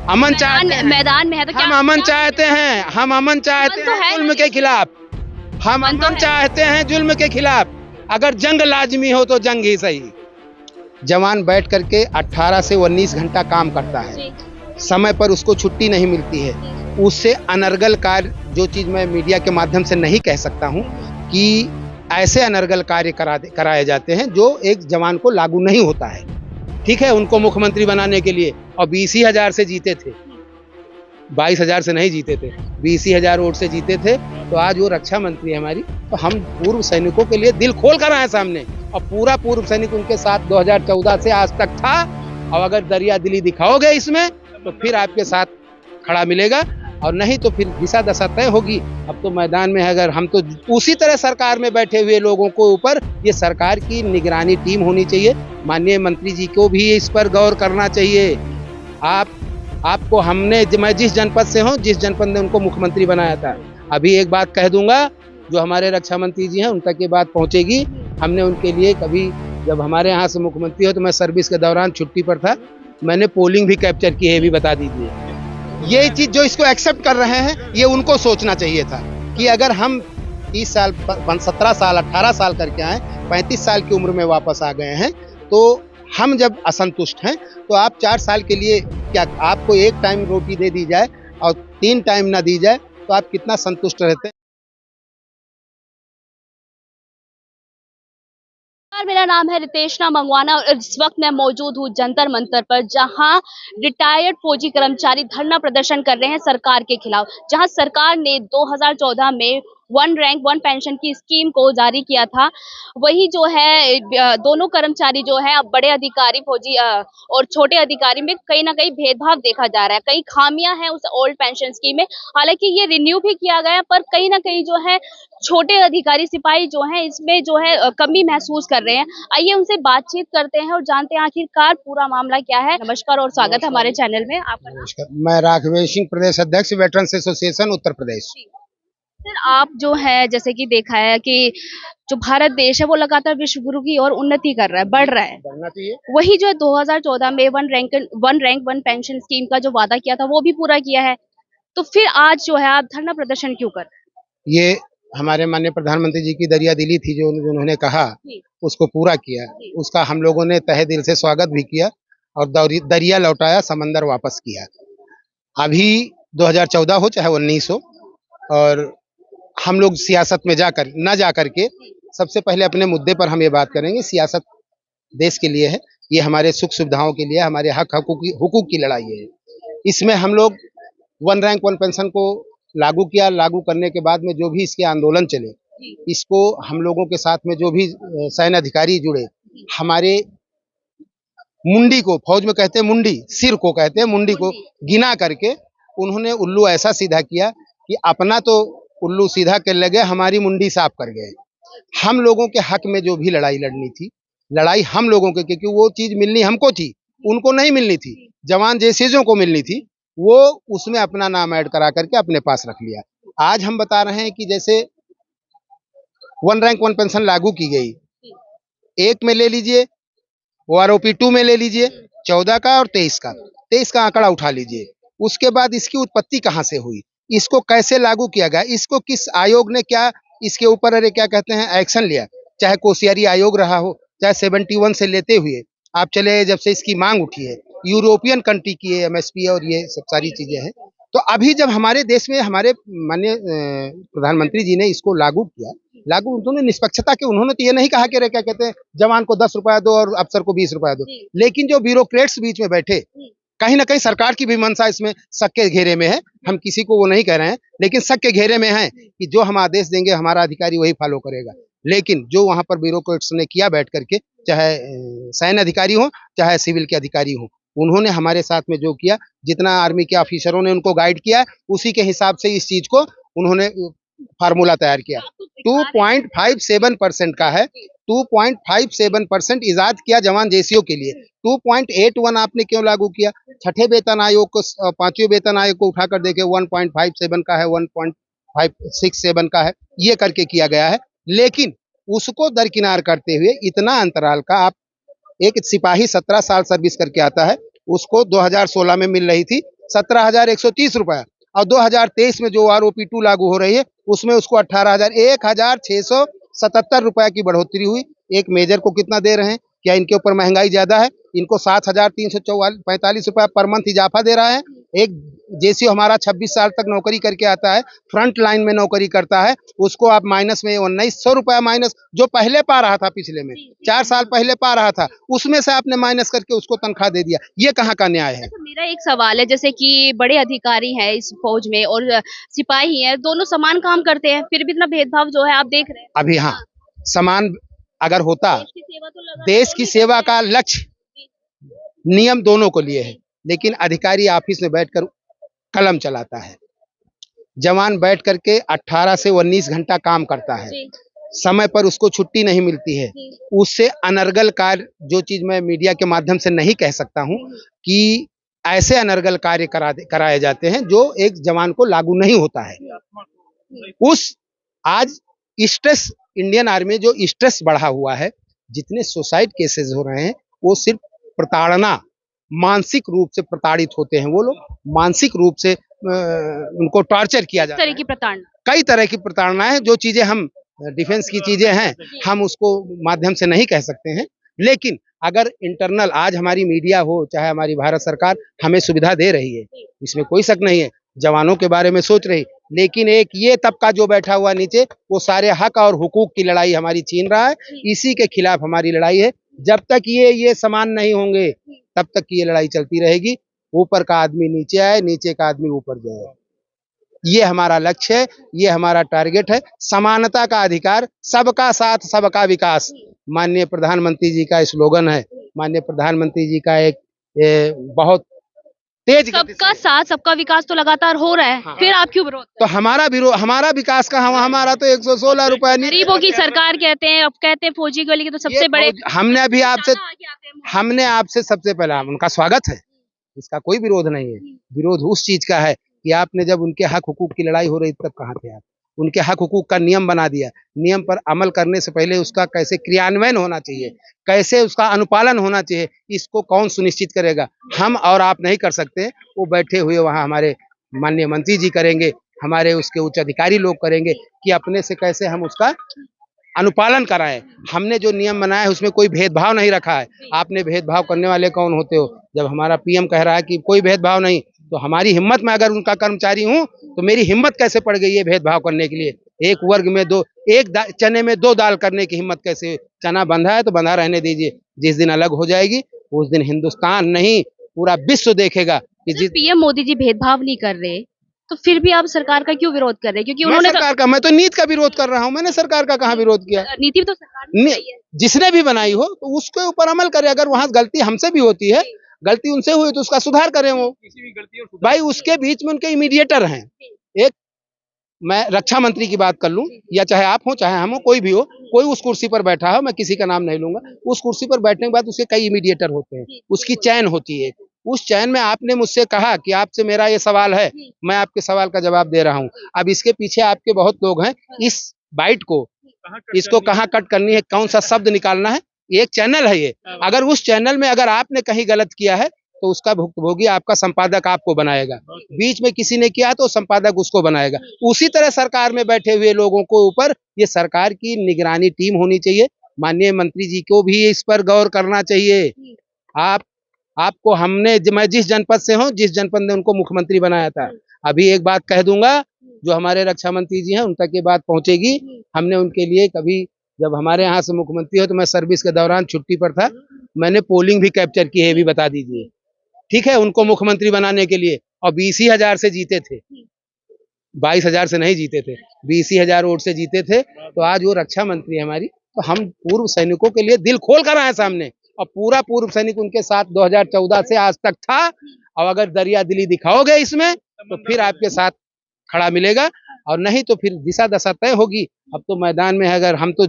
अमन चाहते हैं, मैदान में है तो क्या हम अमन चाहते हैं, हम अमन चाहते अमन तो हैं है जुल्म नहीं। के खिलाफ, हम अमन तो अमन है। चाहते हैं जुल्म के खिलाफ। अगर जंग लाजमी हो तो जंग ही सही। जवान बैठ करके 18 से 19 घंटा काम करता है, जी समय पर उसको छुट्टी नहीं मिलती है। उससे अनर्गल कार्य, जो चीज़ मैं मीडिया के माध्यम से नहीं कह सकता हूँ, कि ऐसे अनर्गल कार्य कराए जाते हैं जो एक जवान को लागू नहीं होता है। ठीक है, उनको मुख्यमंत्री बनाने के लिए, और 20,000 से जीते थे, 22,000 से नहीं जीते थे, 20,000 वोट से जीते थे। तो आज वो रक्षा मंत्री है हमारी। तो हम पूर्व सैनिकों के लिए दिल खोल कर आए सामने, और पूरा पूर्व सैनिक उनके साथ 2014 से आज तक था। और अगर दरिया दिली दिखाओगे इसमें तो फिर आपके साथ खड़ा मिलेगा, और नहीं तो फिर दिशा दशा तय होगी। अब तो मैदान में है, अगर हम तो उसी तरह सरकार में बैठे हुए लोगों को ऊपर ये सरकार की निगरानी टीम होनी चाहिए। माननीय मंत्री जी को भी इस पर गौर करना चाहिए। आपको मैं जिस जनपद से हूँ, जिस जनपद ने उनको मुख्यमंत्री बनाया था, अभी एक बात कह दूंगा, जो हमारे रक्षा मंत्री जी हैं उन तक ये बात पहुंचेगी। हमने उनके लिए कभी, जब हमारे यहाँ से मुख्यमंत्री हो तो मैं सर्विस के दौरान छुट्टी पर था, मैंने पोलिंग भी कैप्चर की है, ये भी बता दीजिए। ये चीज जो इसको एक्सेप्ट कर रहे हैं, ये उनको सोचना चाहिए था कि अगर हम 30 साल 17 साल 18 साल करके आए, 35 साल की उम्र में वापस आ गए हैं, तो हम जब असंतुष्ट हैं तो आप 4 साल के लिए, क्या आपको एक टाइम रोटी दे दी जाए और 3 टाइम ना दी जाए तो आप कितना संतुष्ट रहते हैं? मेरा नाम है रितेशना मंगवाना और इस वक्त मैं मौजूद हूँ जंतर मंतर पर, जहां रिटायर्ड फौजी कर्मचारी धरना प्रदर्शन कर रहे हैं सरकार के खिलाफ। जहां सरकार ने 2014 में वन रैंक वन पेंशन की स्कीम को जारी किया था, वही जो है दोनों कर्मचारी जो है अब बड़े अधिकारी फौजी और छोटे अधिकारी में कहीं ना कहीं भेदभाव देखा जा रहा है। कई खामियां हैं उस ओल्ड पेंशन स्कीम में, हालांकि ये रिन्यू भी किया गया, पर कहीं ना कहीं जो है छोटे अधिकारी सिपाही जो हैं इसमें जो है कमी महसूस कर रहे हैं। आइए उनसे बातचीत करते हैं और जानते हैं आखिरकार पूरा मामला क्या है। नमस्कार और स्वागत है हमारे चैनल में। आपका नाम? नमस्कार, मैं राघवेंद्र सिंह, प्रदेश अध्यक्ष veterans association Uttar Pradesh. Sir, आप जो है जैसे कि देखा है कि जो भारत देश है वो लगातार विश्व गुरु की ओर उन्नति कर रहा है, बढ़ रहा है। बढ़ना चाहिए। वही जो है 2014 में one rank one pension scheme का जो वादा किया था वो भी पूरा किया है, तो फिर आज जो है आप धरना प्रदर्शन क्यों कर रहे हैं? ये हमारे माननीय प्रधानमंत्री जी की दरिया दिली थी, जो उन्होंने कहा उसको पूरा किया। उसका हम लोगों ने तहे दिल से स्वागत भी किया, और दरिया लौटाया, समंदर वापस किया। अभी 2014 हो चाहे 19 हो, और हम लोग सियासत में जाकर के सबसे पहले अपने मुद्दे पर हम ये बात करेंगे। सियासत देश के लिए है, ये हमारे सुख सुविधाओं के लिए, हमारे हुकूक की लड़ाई है। इसमें हम लोग वन रैंक वन पेंशन को लागू किया। लागू करने के बाद में जो भी इसके आंदोलन चले, इसको हम लोगों के साथ में जो भी सैन्य अधिकारी जुड़े, हमारे मुंडी को, फौज में कहते हैं मुंडी, सिर को कहते हैं मुंडी को गिना करके उन्होंने उल्लू ऐसा सीधा किया कि अपना तो उल्लू सीधा कर लगे, हमारी मुंडी साफ कर गए। हम लोगों के हक में जो भी लड़ाई लड़नी थी, लड़ाई हम लोगों के, क्योंकि वो चीज मिलनी हमको थी, उनको नहीं मिलनी थी। जवान जैसेजों को मिलनी थी, वो उसमें अपना नाम ऐड करा करके अपने पास रख लिया। आज हम बता रहे हैं कि जैसे वन रैंक वन पेंशन लागू की गई, एक में ले लीजिए, OROP 2 में ले लीजिए, 14 का और 23 का आंकड़ा उठा लीजिए। उसके बाद इसकी उत्पत्ति कहाँ से हुई, इसको कैसे लागू किया गया, इसको किस आयोग ने क्या इसके ऊपर क्या कहते हैं एक्शन लिया, चाहे कोसियारी आयोग रहा हो, चाहे 71 से लेते हुए आप चले, जब से इसकी मांग उठी है, यूरोपियन कंट्री की MSP और ये सब सारी चीजें हैं। तो अभी जब हमारे देश में हमारे माननीय प्रधानमंत्री जी ने इसको लागू किया, उन्होंने निष्पक्षता के, उन्होंने तो ये नहीं कहा कि क्या कहते हैं जवान को 10 रुपया दो और अफसर को 20 रुपया दो, लेकिन जो ब्यूरोक्रेट्स बीच में बैठे, कहीं ना कहीं सरकार की भी मंशा इसमें शक के घेरे में है। हम किसी को वो नहीं कह रहे हैं, लेकिन शक के घेरे में है कि जो हम आदेश देंगे हमारा अधिकारी वही फॉलो करेगा। लेकिन जो वहां पर ब्यूरोक्रेट्स ने किया बैठ करके, चाहे सैन्य अधिकारी हो चाहे सिविल के अधिकारी हो, उन्होंने हमारे साथ में जो किया, जितना आर्मी के ऑफिसरों ने उनको गाइड किया, उसी के हिसाब से इस चीज को उन्होंने फार्मूला तैयार किया। 2.57% का है, 2.57% इजाद किया जवान जेसीओ के लिए। 2.81 आपने क्यों लागू किया? छठे वेतन आयोग को, पांचवें वेतन आयोग को उठाकर देखे, 1.57 का है, 1.567 का है, ये करके किया गया है। लेकिन उसको दरकिनार करते हुए इतना अंतराल का, आप एक सिपाही 17 साल सर्विस करके आता है, उसको 2016 में मिल रही थी 17,130 रुपया, और 2023 में जो ROP 2 लागू हो रही है उसमें उसको 1,677 रुपया की बढ़ोतरी हुई। एक मेजर को कितना दे रहे हैं? क्या इनके ऊपर महंगाई ज्यादा है? इनको 7,345 रुपया पर मंथ इजाफा दे रहा है। एक जैसे हमारा 26 साल तक नौकरी करके आता है, फ्रंट लाइन में नौकरी करता है, उसको आप माइनस में 1900 रुपया माइनस जो पहले पा रहा था, पिछले में 4 साल पहले पा रहा था, उसमें से आपने माइनस करके उसको तनख्वाह दे दिया। ये कहाँ का न्याय है? अच्छा, मेरा एक सवाल है, जैसे कि बड़े अधिकारी हैं इस फौज में और सिपाही हैं, दोनों समान काम करते हैं, फिर भी इतना भेदभाव जो है आप देख रहे हैं। अभी हाँ, समान अगर होता, देश की सेवा तो लगातार देश की दोनों ही सेवा करते हैं। का लक्ष्य नियम दोनों को लिए है, लेकिन अधिकारी ऑफिस में बैठकर कलम चलाता है, जवान बैठ करके 18 से 19 घंटा काम करता है, जी, समय पर उसको छुट्टी नहीं मिलती है। जी, उससे अनर्गल कार्य, जो चीज मैं मीडिया के माध्यम से नहीं कह सकता हूँ, कि ऐसे अनर्गल कार्य कराए जाते हैं जो एक जवान को लागू नहीं होता है। उस आज स्ट्रेस, इंडियन आर्मी में जो स्ट्रेस बढ़ा हुआ है, जितने सुसाइड केसेस हो रहे हैं, वो सिर्फ प्रताड़ना, मानसिक रूप से प्रताड़ित होते हैं वो लोग, मानसिक रूप से उनको टॉर्चर किया इस जाता तरह है। की प्रताड़ना। कई तरह की प्रताड़ना है, जो चीजें हम डिफेंस की चीजें हैं, हम उसको माध्यम से नहीं कह सकते हैं, लेकिन अगर इंटरनल आज हमारी मीडिया हो, चाहे हमारी भारत सरकार हमें सुविधा दे रही है, इसमें कोई शक नहीं है, जवानों के बारे में सोच रही, लेकिन एक ये तबका जो बैठा हुआ नीचे, वो सारे हक और हुकूक की लड़ाई हमारी छीन रहा है। इसी के खिलाफ हमारी लड़ाई है। जब तक ये समान नहीं होंगे, तब तक ये लड़ाई चलती रहेगी। ऊपर का आदमी नीचे आए, नीचे का आदमी ऊपर जाए, ये हमारा लक्ष्य है, ये हमारा टारगेट है। समानता का अधिकार, सबका साथ सबका विकास, माननीय प्रधानमंत्री जी का स्लोगन है। माननीय प्रधानमंत्री जी का एक बहुत तेज गति सबका से, साथ सबका विकास तो लगातार हो रहा है, हाँ, फिर आप क्यों विरोध तो हमारा विकास कहाँ हुआ? हमारा तो 116 रुपया नहीं। गरीबों की सरकार कहते हैं, अब कहते हैं फौजी गली के तो सबसे बड़े हमने अभी आपसे ज्यादा आगे आते हैं। हमने आपसे सबसे पहला उनका स्वागत है, इसका कोई विरोध नहीं है। विरोध उस चीज का है कि आपने जब उनके हक हुकूक की लड़ाई हो रही तब कहाँ थे आप? उनके हक हुकूक का नियम बना दिया, नियम पर अमल करने से पहले उसका कैसे क्रियान्वयन होना चाहिए, कैसे उसका अनुपालन होना चाहिए, इसको कौन सुनिश्चित करेगा? हम और आप नहीं कर सकते, वो बैठे हुए वहाँ हमारे माननीय मंत्री जी करेंगे, हमारे उसके उच्च अधिकारी लोग करेंगे, कि अपने से कैसे हम उसका अनुपालन कराएं। हमने जो नियम बनाया है उसमें कोई भेदभाव नहीं रखा है। आपने भेदभाव करने वाले कौन होते हो? जब हमारा PM कह रहा है कि कोई भेदभाव नहीं, तो हमारी हिम्मत में अगर उनका कर्मचारी हूँ, तो मेरी हिम्मत कैसे पड़ गई है भेदभाव करने के लिए? एक वर्ग में दो, चने में 2 दाल करने की हिम्मत कैसे? चना बंधा है तो बंधा रहने दीजिए, जिस दिन अलग हो जाएगी उस दिन हिंदुस्तान नहीं पूरा विश्व देखेगा कि जिस PM मोदी जी भेदभाव नहीं कर रहे, तो फिर भी आप सरकार का क्यों विरोध कर रहे हैं? क्योंकि उन्होंने मैं तो नीति का विरोध कर रहा हूँ। मैंने सरकार का कहाँ विरोध किया? नीति भी तो सरकार ने बनाई है। जिसने भी बनाई हो तो उसके ऊपर अमल करे। अगर वहां गलती हमसे भी होती है, गलती उनसे हुई तो उसका सुधार करें। वो भाई उसके बीच में उनके इमीडिएटर हैं। एक मैं रक्षा मंत्री की बात कर लूं, या चाहे आप हो चाहे हम हो, कोई भी हो, कोई उस कुर्सी पर बैठा हो, मैं किसी का नाम नहीं लूंगा, उस कुर्सी पर बैठने के बाद उसके कई इमीडिएटर होते हैं, उसकी चैन होती है। उस चैन में आपने मुझसे कहा कि आपसे मेरा ये सवाल है, मैं आपके सवाल का जवाब दे रहा हूँ। अब इसके पीछे आपके बहुत लोग हैं, इस बाइट को, इसको कहाँ कट करनी है, कौन सा शब्द निकालना है, एक चैनल है ये। अगर उस चैनल में अगर आपने कहीं गलत किया है तो उसका भुक्तभोगी आपका संपादक आपको बनाएगा। बीच में किसी ने किया तो संपादक उसको बनाएगा। उसी तरह सरकार में बैठे हुए लोगों को ऊपर ये सरकार की निगरानी टीम होनी चाहिए। माननीय मंत्री जी को भी इस पर गौर करना चाहिए। आपको मैं जिस जनपद से हूँ, जिस जनपद ने उनको मुख्यमंत्री बनाया था, अभी एक बात कह दूंगा, जो हमारे रक्षा मंत्री जी हैं उन तक ये बात पहुंचेगी। हमने उनके लिए कभी, जब हमारे यहाँ से मुख्यमंत्री हो तो मैं सर्विस के दौरान छुट्टी पर था, मैंने पोलिंग भी कैप्चर की है, भी बता दीजिए, ठीक है, उनको मुख्यमंत्री बनाने के लिए। और 20,000 से जीते थे, 22,000 से नहीं जीते थे, 20,000 वोट से जीते थे। तो आज वो रक्षा मंत्री है हमारी। तो हम पूर्व सैनिकों के लिए दिल खोल कर आए सामने, और पूरा पूर्व सैनिक उनके साथ 2014 से आज तक था। और अगर दरिया दिली दिखाओगे इसमें तो फिर आपके साथ खड़ा मिलेगा, और नहीं तो फिर दिशा दशा तय होगी। अब तो मैदान में है, अगर हम तो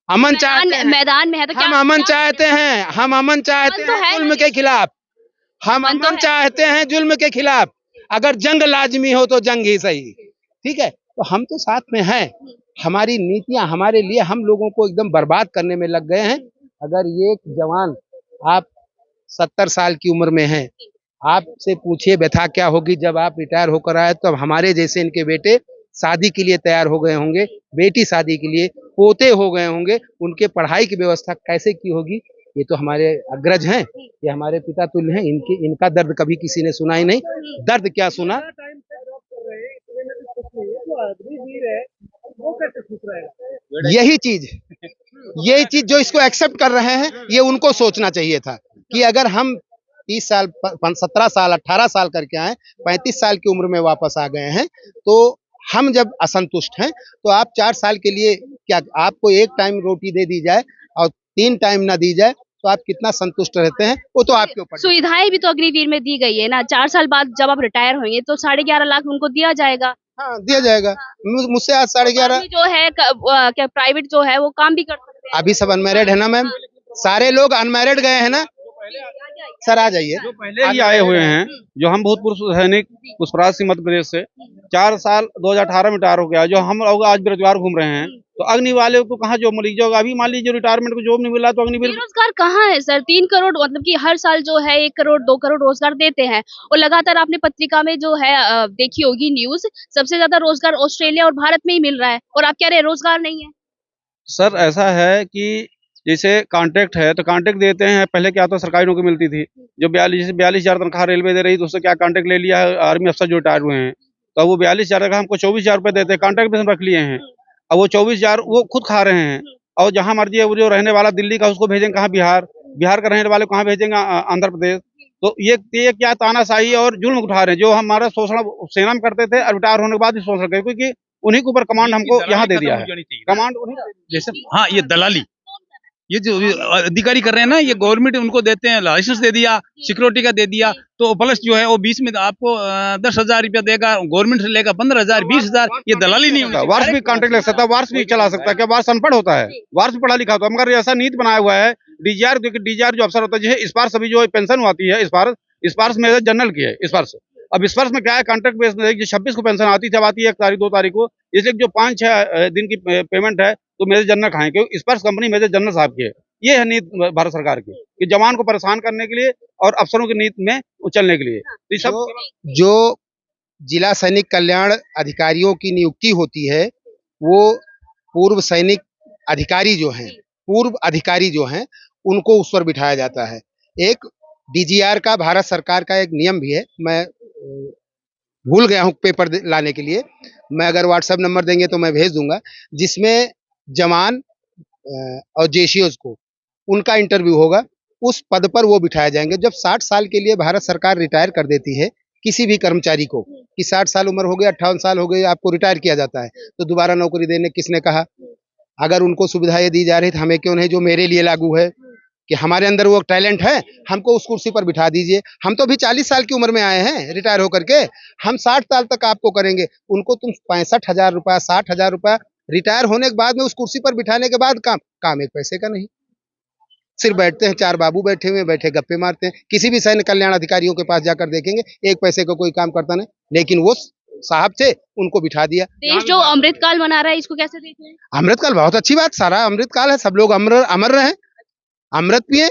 अमन चाहते हैं, मैदान में है तो हम क्या अमन चाहते हैं, हम अमन चाहते तो हैं है जुल्म के खिलाफ, हम मन तो अमन है। चाहते हैं जुल्म के खिलाफ। अगर जंग लाजमी हो तो जंग ही सही, ठीक है। तो हम तो साथ में हैं। हमारी नीतियां हमारे लिए हम लोगों को एकदम बर्बाद करने में लग गए हैं। अगर ये जवान, आप 70 साल की उम्र में हैं। आपसे पूछिए व्यथा क्या होगी जब आप रिटायर होकर आए, तब हमारे जैसे इनके बेटे शादी के लिए तैयार हो गए होंगे, बेटी शादी के लिए, पोते हो गए होंगे, उनके पढ़ाई की व्यवस्था कैसे की होगी। ये तो हमारे अग्रज हैं, ये हमारे पिता तुल्य हैं, इनका दर्द कभी किसी ने सुना ही नहीं। दर्द क्या सुना। यही चीज जो इसको एक्सेप्ट कर रहे हैं, ये उनको सोचना चाहिए था कि अगर हम 30 साल 17 साल 18 साल करके आए, 35 साल की उम्र में वापस आ गए हैं, तो हम जब असंतुष्ट हैं तो आप 4 साल के लिए क्या आपको एक टाइम रोटी दे दी जाए और 3 टाइम ना दी जाए तो आप कितना संतुष्ट रहते हैं, वो तो आपके ऊपर। सुविधाएं भी तो अग्निवीर में दी गई है ना, 4 साल बाद जब आप रिटायर होंगे तो 11.5 लाख उनको दिया जाएगा। हाँ, दिया जाएगा। मुझसे आज 11.5 जो है क्या प्राइवेट जो है वो काम भी कर सकते हैं। अभी सब अनमैरिड है ना मैम, सारे लोग अनमैरिड गए हैं ना। सर आ जाइए। जो पहले ही आए हुए हैं, जो हम भूतपूर्व सैनिक पुष्पराज सिंह मध्य प्रदेश से 4 साल 2018 में रिटायर हो गया, जो हम लोग आज बेरोजगार घूम रहे हैं, तो अग्नि वाले को कहाँ जॉब मिलेगी। जो अभी मान लीजिए रिटायरमेंट को जॉब नहीं मिला तो अग्निवीर बेरोजगार कहाँ है सर। 3 करोड़ मतलब कि हर साल जो है 1 करोड़ 2 करोड़ रोजगार देते हैं, और लगातार आपने पत्रिका में जो है देखी होगी न्यूज, सबसे ज्यादा रोजगार ऑस्ट्रेलिया और भारत में ही मिल रहा है, और आप कह रहे हैं रोजगार नहीं है। सर ऐसा है कि जैसे कॉन्ट्रैक्ट है तो कॉन्ट्रैक्ट देते हैं। पहले क्या होता सरकारी नौकरी मिलती थी, जो 42,000 तनख्वाह रेलवे दे रही, तो उससे क्या कॉन्ट्रैक्ट ले लिया है आर्मी अफसर जो रिटायर हुए हैं, तो वो 42,000 का हमको 24,000 रुपये देते हैं, कॉन्ट्रैक्ट पे हम रख लिए हैं। अब वो 24,000 वो खुद खा रहे हैं, और जहाँ मर्जी है वो जो रहने वाला दिल्ली का उसको भेजेंगे कहाँ, बिहार का रहने वाले कहाँ भेजेंगे, आंध्र प्रदेश। तो ये क्या तानाशाही और जुल्म उठा रहे हैं, जो हमारा शोषण सेना में करते थे, रिटायर होने के बाद भी शोषण करते, क्योंकि उन्हीं के ऊपर कमांड हमको यहाँ दे दिया है। कमांड उन्हीं जैसे हाँ, ये दलाली, ये जो अधिकारी कर रहे हैं ना, ये गवर्नमेंट उनको देते हैं, लाइसेंस दे दिया, सिक्योरिटी का दे दिया, तो प्लस जो है वो बीच में आपको 10,000 रुपया देगा, गवर्नमेंट से लेगा 15,000 20,000। ये दलाली नहीं होता। वार्ष भी कॉन्ट्रैक्ट लग सकता है, वार्ष भी चला सकता है। क्या वार्ष अनपढ़ होता है? वार्ष भी पढ़ा लिखा होता है, मगर ऐसा नीति बनाया हुआ है डीजीआर, क्योंकि डीजीआर जो अफसर होता है, जैसे इस बार सभी जो पेंशन आती है, इस बार मेजर जनरल की है इस बार से। अब इस वर्ष में क्या है, कॉन्ट्रैक्ट बेस में 26 को पेंशन आती थी, अब आती है 1 तारीख 2 तारीख को, इसलिए जो 5-6 दिन की पेमेंट है तो मेजर जनरल खाएं, क्योंकि इस वर्ष कंपनी मेजर जनरल साहब की है। ये है नीति भारत सरकार की, कि जवान को परेशान करने के लिए और अफसरों की नीति में उछलने के लिए। तो सब जो जिला सैनिक कल्याण अधिकारियों की नियुक्ति होती है, वो पूर्व सैनिक अधिकारी पूर्व अधिकारी जो हैं उनको उस पर बिठाया जाता है। एक डीजीआर का भारत सरकार का एक नियम भी है, मैं भूल गया हूँ पेपर लाने के लिए, मैं अगर व्हाट्सएप नंबर देंगे तो मैं भेज दूंगा, जिसमें जवान और जेसीओज को उनका इंटरव्यू होगा, उस पद पर वो बिठाए जाएंगे। जब 60 साल के लिए भारत सरकार रिटायर कर देती है किसी भी कर्मचारी को, कि 60 साल उम्र हो गई, 58 साल हो गए, आपको रिटायर किया जाता है, तो दोबारा नौकरी देने किसने कहा? अगर उनको सुविधाएं दी जा रही तो हमें क्यों नहीं? जो मेरे लिए लागू है कि हमारे अंदर वो टैलेंट है, हमको उस कुर्सी पर बिठा दीजिए। हम तो अभी 40 साल की उम्र में आए हैं रिटायर होकर के, हम 60 साल तक आपको करेंगे। उनको तुम 65,000 रुपया 60,000 रुपया रिटायर होने के बाद में उस कुर्सी पर बिठाने के बाद काम एक पैसे का नहीं। सिर्फ बैठते हैं, 4 बाबू बैठे हुए, बैठे गप्पे मारते हैं। किसी भी सैन्य कल्याण अधिकारियों के पास जाकर देखेंगे, एक पैसे का कोई काम करता नहीं, लेकिन वो साहब थे, उनको बिठा दिया। देश जो अमृतकाल मना रहा है, इसको कैसे देखते हैं? अमृतकाल बहुत अच्छी बात, सारा अमृतकाल है, सब लोग अमर रहे, अमृत पिए,